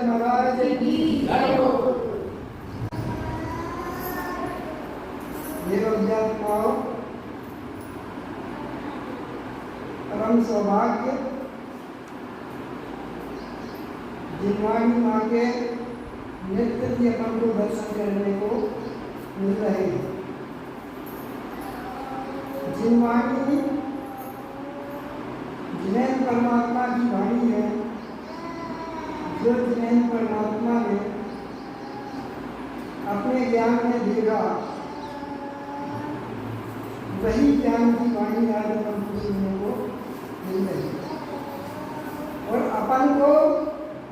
महाराज की जय हो। देवोद्यात्माओं, परम सौभाग्य जिनवाणी माँ के नृत्य की अपन को दर्शन करने को मिल रहे हैं। जिनवाणी जिनैन परमात्मा की वाणी है, जो जिनैन परमात्मा ने अपने ज्ञान में देगा, वही ज्ञान की वाणी आज अपन को सुनने को मिल रही है। और अपन को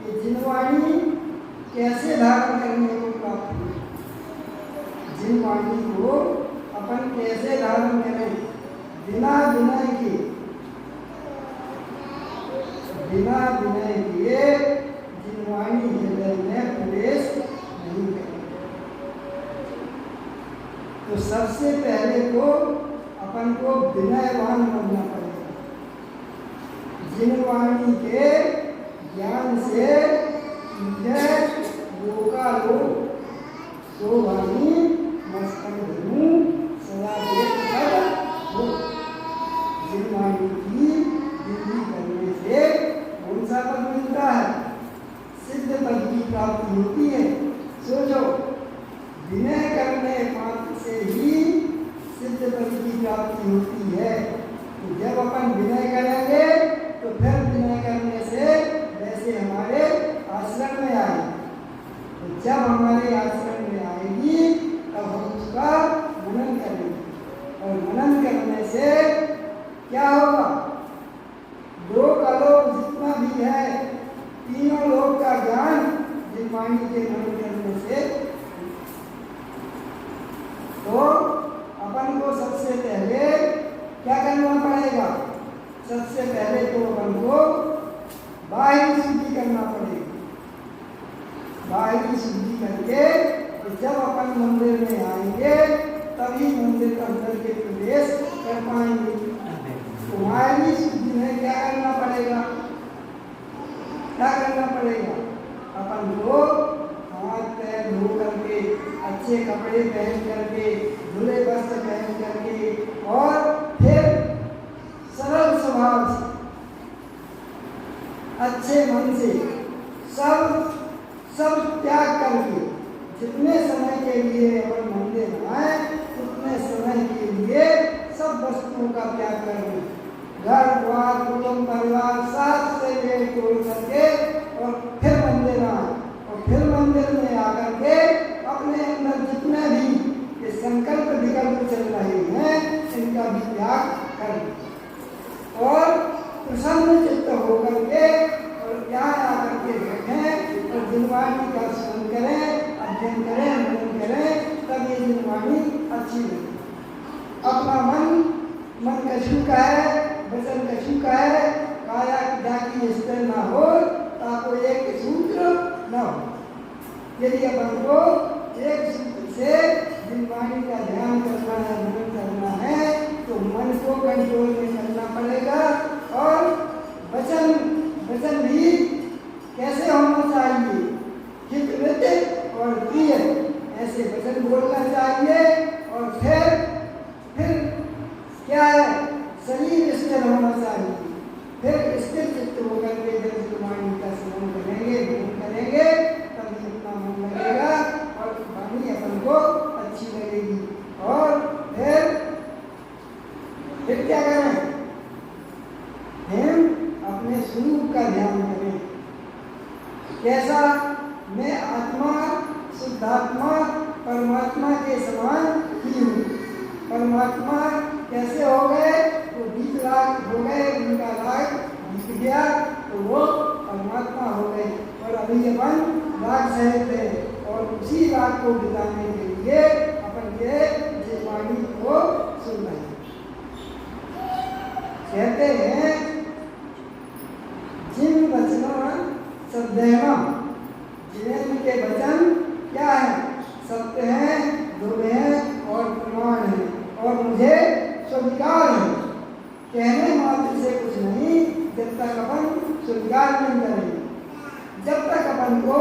ये जिनवाणी कैसे धारण करने को प्राप्त हुई, जिनवाणी को अपन कैसे धारण करें, बिना विनय के, बिना विनय के जिनवाणी हृदय में प्रवेश नहीं करेगी। तो सबसे पहले तो अपन को विनयवान बनना पड़ेगा। जिनवाणी के ज्ञान से लोकालोक सो वाणी मस्तक धनु सदा देख सब हो। जिनवाणी की विधि करने से कौन सा पद मिलता है? सिद्ध पद की प्राप्ति होती है। सोचो, विनय करने मात्र से ही सिद्ध पद की प्राप्ति होती है। तो जब अपन विनय करेंगे तो फिर विनय करने से वैसे हमारे आश्रम में आएगी। तो जब हमारे आश्रम में आएगी तब हम उसका मनन करेंगे, और मनन करने से क्या होगा? लोक जितना भी है, तीनों लोक का ज्ञान जिनवाणी के मनन करने से। तो अपन को सबसे पहले क्या करना पड़ेगा? सबसे पहले तो अपन को बाहरी शुद्धि करना पड़ेगा। बाहरी शुद्धि करके जब अपन मंदिर में आएंगे तभी मंदिर के अंदर के प्रवेश कर पाएंगे। तो बाहरी शुद्धि में क्या करना पड़ेगा? क्या करना पड़ेगा? अपन को हाथ पैर धो करके, अच्छे कपड़े पहन करके, धुले वस्त्र पहन करके, और फिर सरल स्वभाव से, अच्छे मन से सब त्याग करके, जितने समय के लिए अपन मंदिर आए उतने समय के लिए सब वस्तुओं का त्याग करना, घर द्वार कुटुंब परिवार साथ से मेल तोड़ करके, और फिर मंदिर आए, और फिर मंदिर में आकर के अपने अंदर जितने भी ये संकल्प विकल्प चल रहे हैं इनका भी त्याग करें, और प्रसन्न चित्त होकर के और यहाँ आकर के बैठें और जिनवाणी का स्मरण करें, अध्ययन करें, मनन करें, तब ये जिनवाणी अच्छी लगे। अपना मन कछु का है, वचन कछु का है, काया जाकी स्थिर ना हो, ताको एक सूत्र न हो। यदि अपन को एक सूत्र से जिनवाणी का ध्यान करना है, मनन करना है, तो मन को कंट्रोल में करना पड़ेगा। और वचन भी कैसे होना चाहिए? हित और प्रिय ऐसे वचन बोलना चाहिए। और फिर क्या है? शरीर स्थिर होना चाहिए। फिर स्थिर चित्त होकर के जब जिनवाणी का स्मरण करेंगे, ध्यान करेंगे, तभी अपना मन लगेगा और वाणी अपन को अच्छी लगेगी। और फिर क्या करें? हम अपने स्वरूप का ध्यान करें। कैसा? मैं आत्मा, शुद्धात्मा, परमात्मा के समान ही हूँ। परमात्मा कैसे हो गए? वो 20 लाख हो गए, उनका लाख बीत गया तो वो परमात्मा हो गए, और अभी अपन लाख सहित है, और उसी लाख को बिताने के लिए अपन के जिनवाणी को सुन रहे हैं। कहते हैं जिन वचना सदैव, जिनके वचन क्या है? सत्य है, ध्रुव है और प्रमाण है, और मुझे स्वीकार है। कहने मात्र से कुछ नहीं, जब तक अपन स्वीकार नहीं करेंगे। जब तक अपन को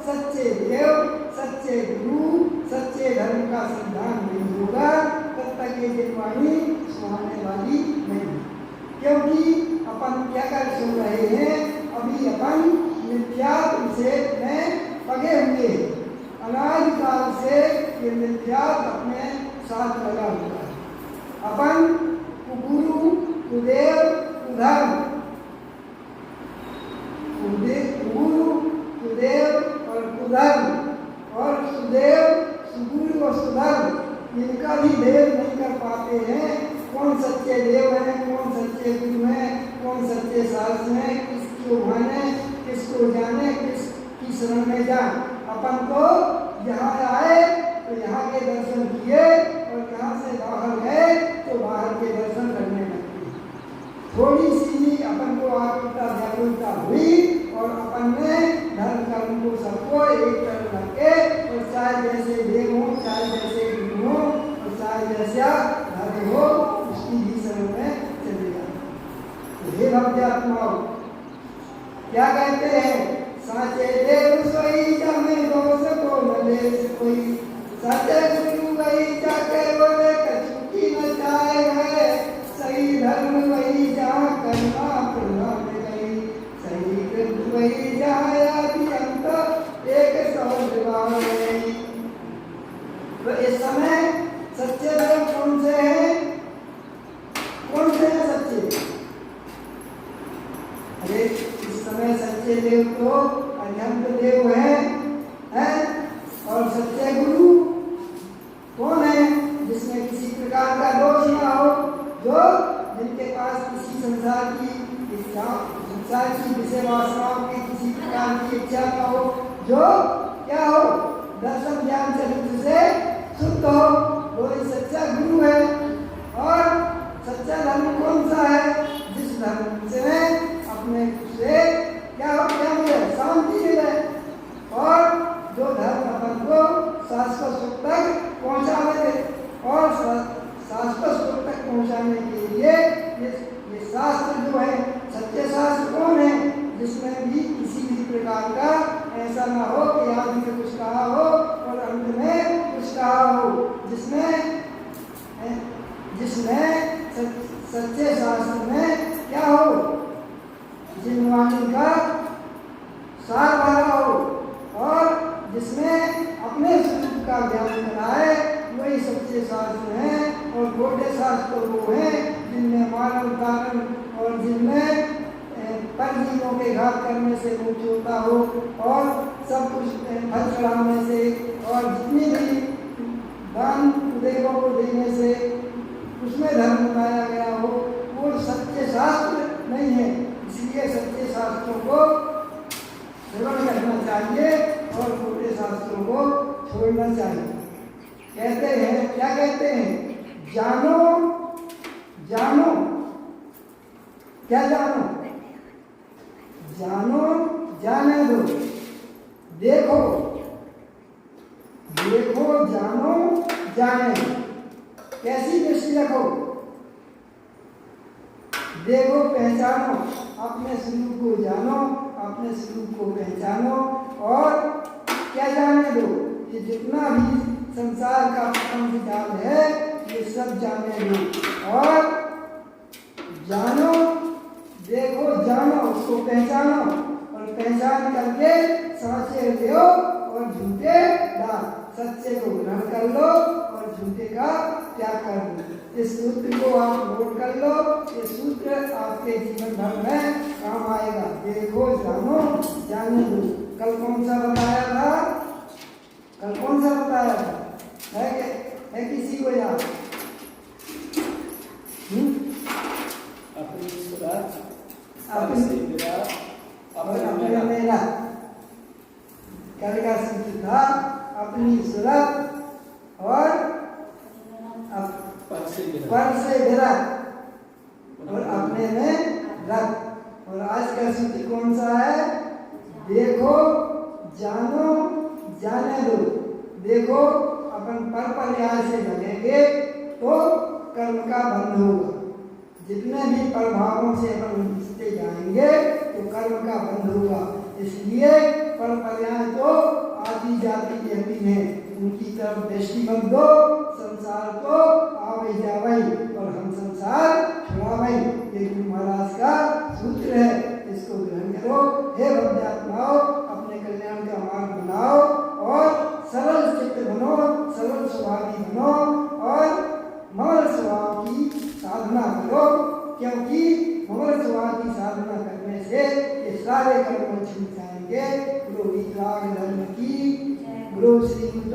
सच्चे देव, सच्चे गुरु, सच्चे धर्म का सिद्धांत नहीं होगा, तब तक ये जिनवाणी सुहाने वाली नहीं। क्योंकि अपन क्या कर सुन रहे हैं, अभी अपन मिथ्यात्व से में पगे हुए, अनादिकाल से ये मिथ्यात्व अपने साथ लगा हुआ है। अपन कुगुरु, कुदेव, कुधर्म, कुगुरु, कुदेव और कुधर्म, और सुदेव, सुगुरु और सुधर्म, इनका भी भेद नहीं कर पाते हैं। कौन सच्चे देव हैं, कौन सच्चे गुरु हैं, कौन सच्चे शास्त्र हैं, किसको माने, किसको जाने, किसकी शरण में जाए। अपन तो यहाँ आए तो यहाँ के दर्शन किए, और यहाँ से बाहर गए तो बाहर के दर्शन करने लगे। थोड़ी सी भी अपन को आत्मता जागरूकता हुई, और अपन ने धर्म कर्म को सबको एक तरफ रखे, और चाहे जैसे देव हो, चाहे जैसे गुरु हो, और चाहे जैसा धर्म हो, उसकी भी शरण में चले जाए। हे भक्त्यात्माओं, क्या कहते हैं, साचे देव सोई जमे दोष को नलेश कोई, सच्चे गुरु वही जाके बोले कछुकी न जाए है, सही धर्म वही जहाँ करना करना में गई, सही कृत वही जहाँ आदि अंत एक सौ विवाह में। तो इस समय सच्चे देव कौन से हैं, कौन से हैं सच्चे? अरे इस समय सच्चे देव तो अनंत देव हैं, और सच्चे गुरु कौन है, जिसमें किसी प्रकार का दोष ना हो, जो जिनके पास किसी संसार की इच्छा, संसार की विषय वासनाओं की किसी प्रकार की इच्छा ना हो, जो क्या हो, दर्शन ज्ञान चरित्र से शुद्ध हो, वही सच्चा गुरु है। और सच्चा धर्म कौन सा है, जिस धर्म से अपने से क्या हो, क्या मिले, शांति मिले, और जो धर्म अपन को शाश्वत सुख तक पहुँचावे, और शाश्वत सुख तक पहुँचाने के लिए ये शास्त्र जो है, सच्चे शास्त्र कौन है, जिसमें भी किसी भी प्रकार का ऐसा ना हो कि आदि में कुछ कहा हो और अंत में कुछ कहा हो, जिसमें सच्चे शास्त्र में क्या हो, जिनवाणी का सार भरा हो, और जिसमें अपने स्वरूप का ज्ञान कराए, वही सच्चे शास्त्र हैं। और छोटे शास्त्र वो हैं जिनमें मानव कारण और जिनमें परजीवों के घात करने से मुक्त होता हो, और सब कुछ फल चढ़ाने से, और जितनी भी दान देवों को देने से उसमें धर्म बताया गया हो, वो सच्चे शास्त्र नहीं है। इसलिए सच्चे शास्त्रों को श्रवण करना चाहिए और छोटे शास्त्रों को छोड़ना चाहिए। कहते हैं, क्या कहते हैं, जानो जानो, क्या जानो, जानो जाने दो, देखो देखो जानो जाने दो। कैसी दृष्टि रखो, देखो पहचानो, अपने स्वरूप को जानो, अपने स्वरूप को पहचानो, और क्या जाने दो, ये जितना भी संसार का प्रपंच जाल है ये सब जाने दो, और जानो, देखो जानो, उसको पहचानो, और पहचान करके साचे लो और झूठे डाल, सच्चे को ग्रहण कर लो और झूठे का त्याग कर लो। इस सूत्र को आप नोट कर लो, ये सूत्र आपके जीवन भर में काम आएगा। देखो जानो जाने दो। कल कौन सा बताया था, कल कौन सा बताया था, है किसी को याद? अपनी सुरत, अपने मेरा कल का सूत्र था, अपनी सुरत और पर से विरत और अपने में रत। और आज का सूत्र कौन सा है, देखो जानो जाने दो। देखो अपन पर यहाँ से लगेंगे तो कर्म का बंध होगा, जितने भी प्रभावों से अपन खींचते जाएंगे तो कर्म का बंध होगा। इसलिए परंपराएं तो आदि जाति कहती हैं, उनकी तरफ दृष्टि मत दो, संसार को आवे जावई और हम संसार छुड़ावई, ये गुरु महाराज का सूत्र है, इसको ग्रहण करो। हे भक्तात्माओं, अपने कल्याण का मार्ग बनाओ और सरल चित्त बनो, सरल स्वभावी बनो और ममल स्वभाव की साधना करो, क्योंकि ममल स्वभाव की साधना करने से ये सारे कर्म छूट जाएंगे। गुरु विराग धर्म की, गुरु श्री गुरु